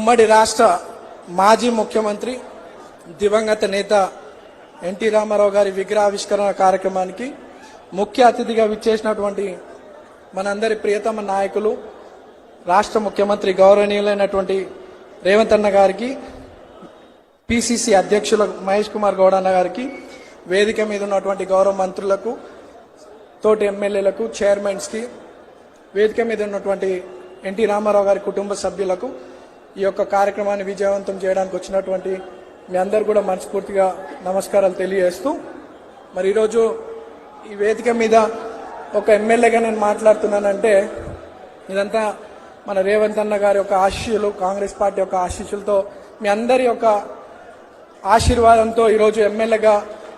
ఉమ్మడి రాష్ట్ర మాజీ ముఖ్యమంత్రి దివంగత నేత ఎన్టీ రామారావు గారి విగ్రహావిష్కరణ కార్యక్రమానికి ముఖ్య అతిథిగా విచ్చేసినటువంటి మనందరి ప్రియతమ నాయకులు రాష్ట్ర ముఖ్యమంత్రి గౌరవనీయులైనటువంటి రేవంత్ అన్న గారికి, పిసిసి అధ్యక్షులు మహేష్ కుమార్ గౌడ్ అన్న గారికి, వేదిక మీద ఉన్నటువంటి గౌరవ మంత్రులకు, తోటి ఎమ్మెల్యేలకు, చైర్మన్స్కి, వేదిక మీద ఉన్నటువంటి ఎన్టీ రామారావు గారి కుటుంబ సభ్యులకు ఈ యొక్క కార్యక్రమాన్ని విజయవంతం చేయడానికి వచ్చినటువంటి మీ అందరు కూడా మనస్ఫూర్తిగా నమస్కారాలు తెలియజేస్తూ, మరి ఈరోజు ఈ వేదిక మీద ఒక ఎమ్మెల్యేగా నేను మాట్లాడుతున్నానంటే ఇదంతా మన రేవంత్ అన్న గారి యొక్క ఆశీస్సులు, కాంగ్రెస్ పార్టీ యొక్క ఆశీస్సులతో, మీ అందరి యొక్క ఆశీర్వాదంతో ఈరోజు ఎమ్మెల్యేగా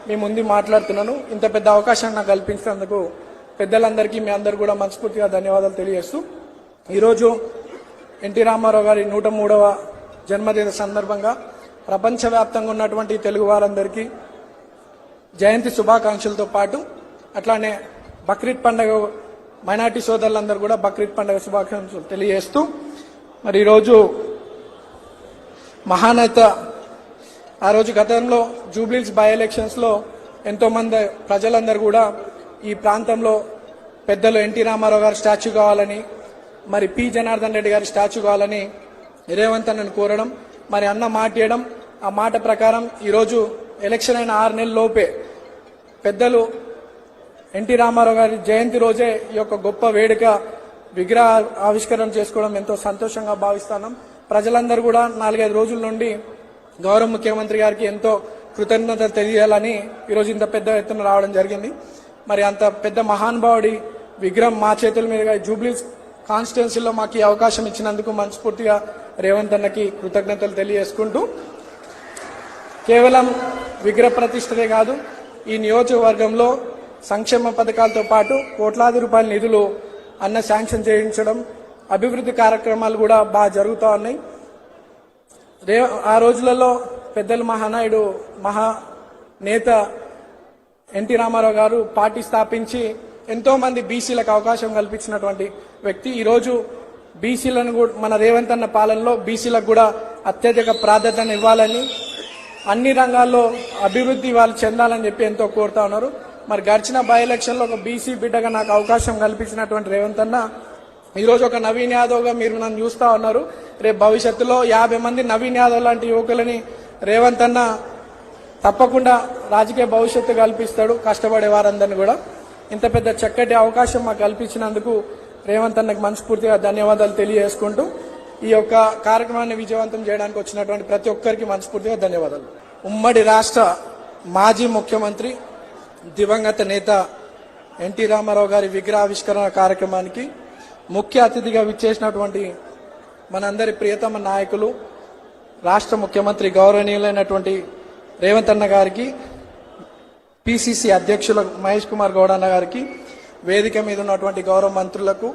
మీ ముందు మాట్లాడుతున్నాను. ఇంత పెద్ద అవకాశం నాకు కల్పించినందుకు పెద్దలందరికీ మీ అందరు కూడా మనస్ఫూర్తిగా ధన్యవాదాలు తెలియజేస్తూ, ఈరోజు ఎన్టీ రామారావు గారి 103వ జన్మదిన సందర్భంగా ప్రపంచవ్యాప్తంగా ఉన్నటువంటి తెలుగు వారందరికీ జయంతి శుభాకాంక్షలతో పాటు అట్లానే బక్రీద్ పండుగ మైనార్టీ సోదరులందరూ కూడా బక్రీద్ పండుగ శుభాకాంక్షలు తెలియజేస్తూ, మరి ఈరోజు మహానేత ఆ రోజు గతంలో జూబ్లీహిల్స్ బై ఎలక్షన్స్లో ఎంతోమంది ప్రజలందరూ కూడా ఈ ప్రాంతంలో పెద్దలు ఎన్టీ రామారావు గారి స్టాచ్యూ కావాలని, మరి పి జనార్దన్ రెడ్డి గారి స్టాచ్యూ కావాలని రేవంత్ అన్నను కోరడం, మరి అన్న మాట ఇవ్వడం, ఆ మాట ప్రకారం ఈరోజు ఎలక్షన్ అయిన 6 నెలల లోపే పెద్దలు ఎన్టీ రామారావు గారి జయంతి రోజే ఈ యొక్క గొప్ప వేడుక విగ్రహ ఆవిష్కరణ చేసుకోవడం ఎంతో సంతోషంగా భావిస్తున్నాం. ప్రజలందరూ కూడా 4-5 రోజుల నుండి గౌరవ ముఖ్యమంత్రి గారికి ఎంతో కృతజ్ఞతలు తెలియాలని ఈరోజు ఇంత పెద్ద ఎత్తున రావడం జరిగింది. మరి అంత పెద్ద మహానుభావుడి విగ్రహం మా చేతుల మీదుగా జూబ్లీహిల్స్ కాన్స్టిట్యున్సీలో మాకు ఈ అవకాశం ఇచ్చినందుకు మనస్ఫూర్తిగా రేవంత్ అన్నకి కృతజ్ఞతలు తెలియజేసుకుంటూ, కేవలం విగ్రహ ప్రతిష్టనే కాదు, ఈ నియోజకవర్గంలో సంక్షేమ పథకాలతో పాటు కోట్లాది రూపాయల నిధులు అన్న శాంక్షన్ చేయించడం, అభివృద్ధి కార్యక్రమాలు కూడా బాగా జరుగుతూ ఉన్నాయి. ఆ రోజులలో పెద్దలు మహానాయుడు మహానేత ఎన్టీ రామారావు గారు పార్టీ స్థాపించి ఎంతో మంది బీసీలకు అవకాశం కల్పించినటువంటి వ్యక్తి. ఈరోజు బీసీలను కూడా మన రేవంత్ అన్న పాలనలో బీసీలకు కూడా అత్యధిక ప్రాధాన్యత ఇవ్వాలని, అన్ని రంగాల్లో అభివృద్ధి వాళ్ళు చెందాలని చెప్పి ఎంతో కోరుతా ఉన్నారు. మరి గడిచిన బై ఎలక్షన్లో ఒక బీసీ బిడ్డగా నాకు అవకాశం కల్పించినటువంటి రేవంత్ అన్న ఈరోజు ఒక నవీన్ యాదవ్గా మీరు నన్ను చూస్తా ఉన్నారు. రేపు భవిష్యత్తులో 50 మంది నవీన్ యాదవ్ లాంటి యువకులని రేవంత్ అన్న తప్పకుండా రాజకీయ భవిష్యత్తు కల్పిస్తాడు, కష్టపడే వారందరినీ కూడా. ఇంత పెద్ద చక్కటి అవకాశం మాకు కల్పించినందుకు రేవంత్ అన్నకు మనస్ఫూర్తిగా ధన్యవాదాలు తెలియజేసుకుంటూ, ఈ యొక్క కార్యక్రమాన్ని విజయవంతం చేయడానికి వచ్చినటువంటి ప్రతి ఒక్కరికి మనస్ఫూర్తిగా ధన్యవాదాలు. ఉమ్మడి రాష్ట్ర మాజీ ముఖ్యమంత్రి దివంగత నేత ఎన్టీ రామారావు గారి విగ్రహావిష్కరణ కార్యక్రమానికి ముఖ్య అతిథిగా విచ్చేసినటువంటి మనందరి ప్రియతమ నాయకులు రాష్ట్ర ముఖ్యమంత్రి గౌరవనీయులైనటువంటి రేవంత్ అన్న గారికి, పిసిసి అధ్యక్షులు మహేష్ కుమార్ గౌడ్ అన్న గారికి, వేదిక మీద ఉన్నటువంటి గౌరవ మంత్రులకు,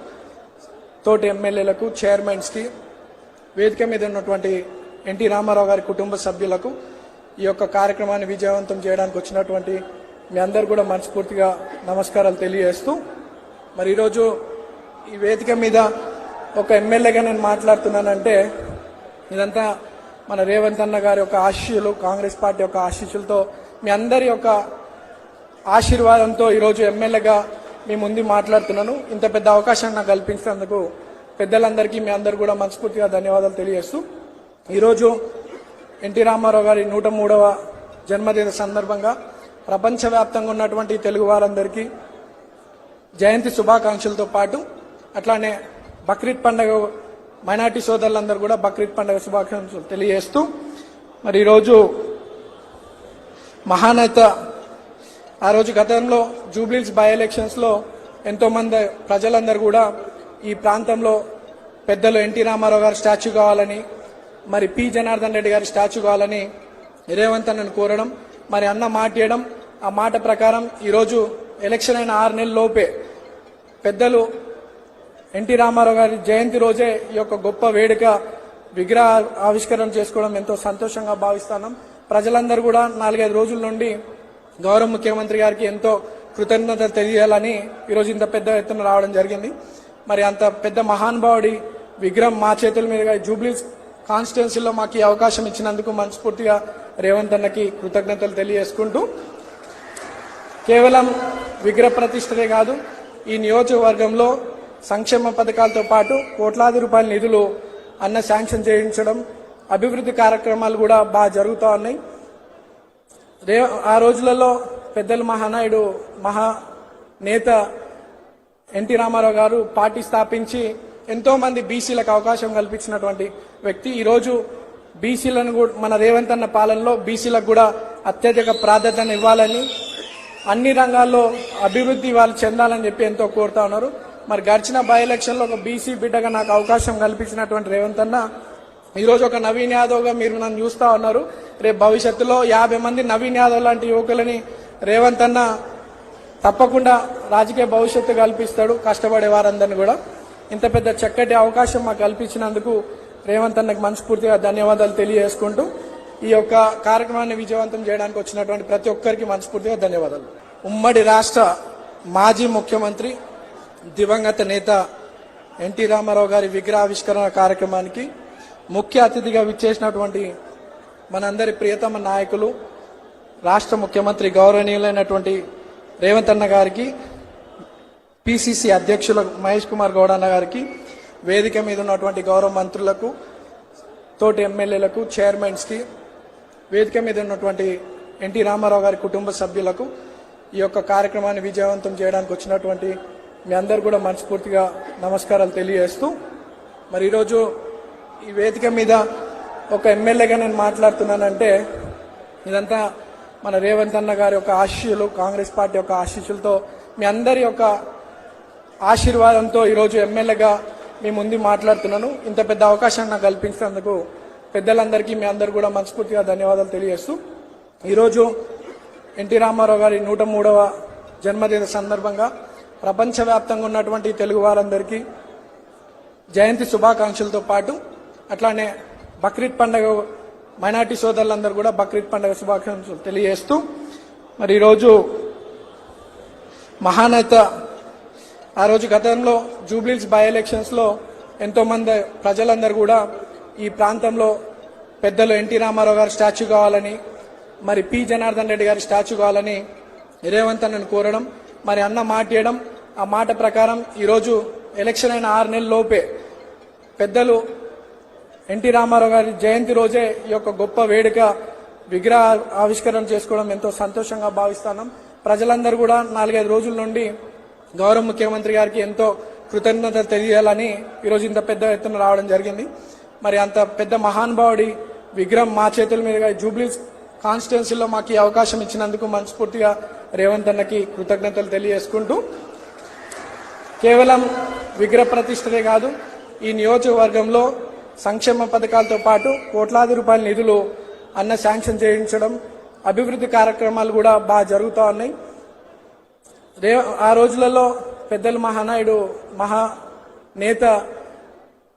తోటి ఎమ్మెల్యేలకు, చైర్మన్స్కి, వేదిక మీద ఉన్నటువంటి ఎన్టీ రామారావు గారి కుటుంబ సభ్యులకు ఈ యొక్క కార్యక్రమాన్ని విజయవంతం చేయడానికి వచ్చినటువంటి మీ అందరు కూడా మనస్ఫూర్తిగా నమస్కారాలు తెలియజేస్తూ, మరి ఈరోజు ఈ వేదిక మీద ఒక ఎమ్మెల్యేగా నేను మాట్లాడుతున్నానంటే ఇదంతా మన రేవంత్ అన్న గారి యొక్క ఆశీస్సులు, కాంగ్రెస్ పార్టీ యొక్క ఆశీస్సులతో, మీ అందరి యొక్క ఆశీర్వాదంతో ఈరోజు ఎమ్మెల్యేగా మీ ముందు మాట్లాడుతున్నాను. ఇంత పెద్ద అవకాశం నాకు కల్పించినందుకు పెద్దలందరికీ మీ అందరు కూడా మనస్ఫూర్తిగా ధన్యవాదాలు తెలియజేస్తూ, ఈరోజు ఎన్టీ రామారావు గారి 103వ జన్మదిన సందర్భంగా ప్రపంచవ్యాప్తంగా ఉన్నటువంటి తెలుగు వారందరికీ జయంతి శుభాకాంక్షలతో పాటు అట్లానే బక్రీద్ పండుగ మైనార్టీ సోదరులందరూ కూడా బక్రీద్ పండుగ శుభాకాంక్షలు తెలియజేస్తూ, మరి ఈరోజు మహానేత ఆ రోజు గతంలో జూబ్లీహిల్స్ బై ఎలక్షన్స్లో ఎంతోమంది ప్రజలందరూ కూడా ఈ ప్రాంతంలో పెద్దలు ఎన్టీ రామారావు గారి స్టాచ్యూ కావాలని, మరి పి జనార్దన్ రెడ్డి గారి స్టాచ్యూ కావాలని రేవంత్ అన్నను కోరడం, మరి అన్న మాట ఇవ్వడం, ఆ మాట ప్రకారం ఈరోజు ఎలక్షన్ అయిన 6 నెలల లోపే పెద్దలు ఎన్టీ రామారావు గారి జయంతి రోజే ఈ యొక్క గొప్ప వేడుక విగ్రహ ఆవిష్కరణ చేసుకోవడం ఎంతో సంతోషంగా భావిస్తున్నాం. ప్రజలందరూ కూడా 4-5 రోజుల నుండి గౌరవ ముఖ్యమంత్రి గారికి ఎంతో కృతజ్ఞతలు తెలియాలని ఈరోజు ఇంత పెద్ద ఎత్తున రావడం జరిగింది. మరి అంత పెద్ద మహానుభావుడి విగ్రహం మా చేతుల మీదుగా జూబ్లీహిల్స్ కాన్స్టిట్యున్సీలో మాకు ఈ అవకాశం ఇచ్చినందుకు మనస్ఫూర్తిగా రేవంత్ అన్నకి కృతజ్ఞతలు తెలియజేసుకుంటూ కేవలం విగ్రహ ప్రతిష్టనే కాదు ఈ నియోజకవర్గంలో సంక్షేమ పథకాలతో పాటు కోట్లాది రూపాయల నిధులు అన్న శాంక్షన్ చేయించడం అభివృద్ధి కార్యక్రమాలు కూడా బాగా జరుగుతూ ఉన్నాయి. ఆ రోజులలో పెద్దలు మహానాయుడు నేత ఎన్టీ రామారావు గారు పార్టీ స్థాపించి ఎంతో మంది బీసీలకు అవకాశం కల్పించినటువంటి వ్యక్తి. ఈరోజు బీసీలను కూడా మన రేవంత్ అన్న పాలనలో బీసీలకు కూడా అత్యధిక ప్రాధాన్యత ఇవ్వాలని అన్ని రంగాల్లో అభివృద్ధి వాళ్ళు చెందాలని చెప్పి ఎంతో కోరుతా ఉన్నారు. మరి గడిచిన బై ఎలక్షన్ లో ఒక బీసీ బిడ్డగా నాకు అవకాశం కల్పించినటువంటి రేవంత్ అన్న ఈరోజు ఒక నవీన్ యాదవ్ గా మీరు నన్ను చూస్తా ఉన్నారు. రేపు భవిష్యత్తులో 50 మంది నవీన్ యాదవ్ లాంటి యువకులని రేవంత్ అన్న తప్పకుండా రాజకీయ భవిష్యత్తు కల్పిస్తాడు కష్టపడే వారందరినీ కూడా. ఇంత పెద్ద చక్కటి అవకాశం మాకు కల్పించినందుకు రేవంత్ అన్నకు మనస్ఫూర్తిగా ధన్యవాదాలు తెలియజేసుకుంటూ ఈ యొక్క కార్యక్రమాన్ని విజయవంతం చేయడానికి వచ్చినటువంటి ప్రతి ఒక్కరికి మనస్ఫూర్తిగా ధన్యవాదాలు. ఉమ్మడి రాష్ట్ర మాజీ ముఖ్యమంత్రి దివంగత నేత ఎన్టీ రామారావు గారి విగ్రహావిష్కరణ కార్యక్రమానికి ముఖ్య అతిథిగా విచ్చేసినటువంటి మనందరి ప్రియతమ నాయకులు రాష్ట్ర ముఖ్యమంత్రి గౌరవనీయులైనటువంటి రేవంత్ అన్న గారికి, పిసిసి అధ్యక్షులు మహేష్ కుమార్ గౌడ్ అన్న గారికి, వేదిక మీద ఉన్నటువంటి గౌరవ మంత్రులకు, తోటి ఎమ్మెల్యేలకు, చైర్మన్స్ కి, వేదిక మీద ఉన్నటువంటి ఎన్టీ రామారావు గారి కుటుంబ సభ్యులకు ఈ యొక్క కార్యక్రమాన్ని విజయవంతం చేయడానికి వచ్చినటువంటి మీ అందరు కూడా మనస్ఫూర్తిగా నమస్కారాలు తెలియజేస్తూ మరి ఈరోజు ఈ వేదిక మీద ఒక ఎమ్మెల్యేగా నేను మాట్లాడుతున్నానంటే ఇదంతా మన రేవంత్ అన్న గారి యొక్క ఆశీస్సులు, కాంగ్రెస్ పార్టీ యొక్క ఆశీస్సులతో, మీ అందరి యొక్క ఆశీర్వాదంతో ఈరోజు ఎమ్మెల్యేగా మీ ముందు మాట్లాడుతున్నాను. ఇంత పెద్ద అవకాశం నాకు కల్పించినందుకు పెద్దలందరికీ మీ అందరు కూడా మనస్ఫూర్తిగా ధన్యవాదాలు తెలియజేస్తూ ఈరోజు ఎన్టీ రామారావు గారి 103వ జన్మదిన సందర్భంగా ప్రపంచవ్యాప్తంగా ఉన్నటువంటి తెలుగు వారందరికీ జయంతి శుభాకాంక్షలతో పాటు అట్లానే బక్రీద్ పండుగ మైనార్టీ సోదరులందరూ కూడా బక్రీద్ పండుగ శుభాకాంక్షలు తెలియజేస్తూ మరి ఈరోజు మహానేత ఆ రోజు గతంలో జూబ్లీహిల్స్ బై ఎలక్షన్స్ లో ఎంతో మంది ప్రజలందరూ కూడా ఈ ప్రాంతంలో పెద్దలు ఎన్టీ రామారావు గారి స్టాచ్యూ కావాలని, మరి పి జనార్దన్ రెడ్డి గారి స్టాచ్యూ కావాలని రేవంత్ అన్నను కోరడం, మరి అన్న మాట ఇవ్వడం, ఆ మాట ప్రకారం ఈరోజు ఎలక్షన్ అయిన 6 నెలల లోపే పెద్దలు ఎన్టీ రామారావు గారి జయంతి రోజే ఈ యొక్క గొప్ప వేడుక విగ్రహ ఆవిష్కరణ చేసుకోవడం ఎంతో సంతోషంగా భావిస్తున్నాం. ప్రజలందరూ కూడా 4-5 రోజుల నుండి గౌరవ ముఖ్యమంత్రి గారికి ఎంతో కృతజ్ఞతలు తెలియాలని ఈరోజు ఇంత పెద్ద ఎత్తున రావడం జరిగింది. మరి అంత పెద్ద మహానుభావుడి విగ్రహం మా చేతుల మీదుగా జూబ్లీహిల్స్ కాన్స్టిట్యున్సీలో మాకు ఈ అవకాశం ఇచ్చినందుకు మనస్ఫూర్తిగా రేవంత్ అన్నకి కృతజ్ఞతలు తెలియజేసుకుంటూ కేవలం విగ్రహ ప్రతిష్టనే కాదు ఈ నియోజకవర్గంలో సంక్షేమ పథకాలతో పాటు కోట్లాది రూపాయల నిధులు అన్న శాంక్షన్ చేయించడం అభివృద్ధి కార్యక్రమాలు కూడా బాగా జరుగుతూ ఉన్నాయి. ఆ రోజులలో పెద్దలు మహానాయుడు నేత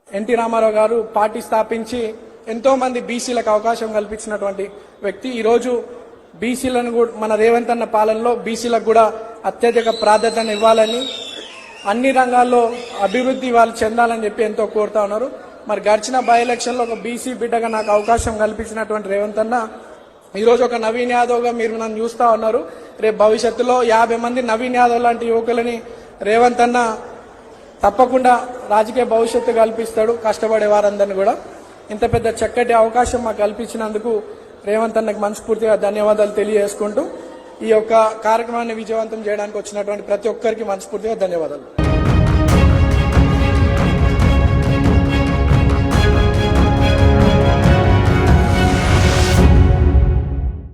ఎన్టీ రామారావు గారు పార్టీ స్థాపించి ఎంతో మంది బీసీలకు అవకాశం కల్పించినటువంటి వ్యక్తి. ఈరోజు బీసీలను కూడా మన రేవంత్ అన్న పాలనలో బీసీలకు కూడా అత్యధిక ప్రాధాన్యత ఇవ్వాలని అన్ని రంగాల్లో అభివృద్ధి వాళ్ళు చెందాలని చెప్పి ఎంతో కోరుతా ఉన్నారు. మరి గడిచిన బై ఎలక్షన్ లో ఒక బీసీ బిడ్డగా నాకు అవకాశం కల్పించినటువంటి రేవంత్ అన్న ఈరోజు ఒక నవీన్ యాదవ్ గా మీరు నన్ను చూస్తా ఉన్నారు. రేపు భవిష్యత్తులో 50 మంది నవీన్ యాదవ్ లాంటి యువకులని రేవంత్ అన్న తప్పకుండా రాజకీయ భవిష్యత్తు కల్పిస్తాడు కష్టపడే వారందరినీ కూడా. ఇంత పెద్ద చక్కటి అవకాశం మాకు కల్పించినందుకు రేవంత్ అన్నకు మనస్ఫూర్తిగా ధన్యవాదాలు తెలియజేసుకుంటూ ఈ యొక్క కార్యక్రమాన్ని విజయవంతం చేయడానికి వచ్చినటువంటి ప్రతి ఒక్కరికి మనస్ఫూర్తిగా ధన్యవాదాలు.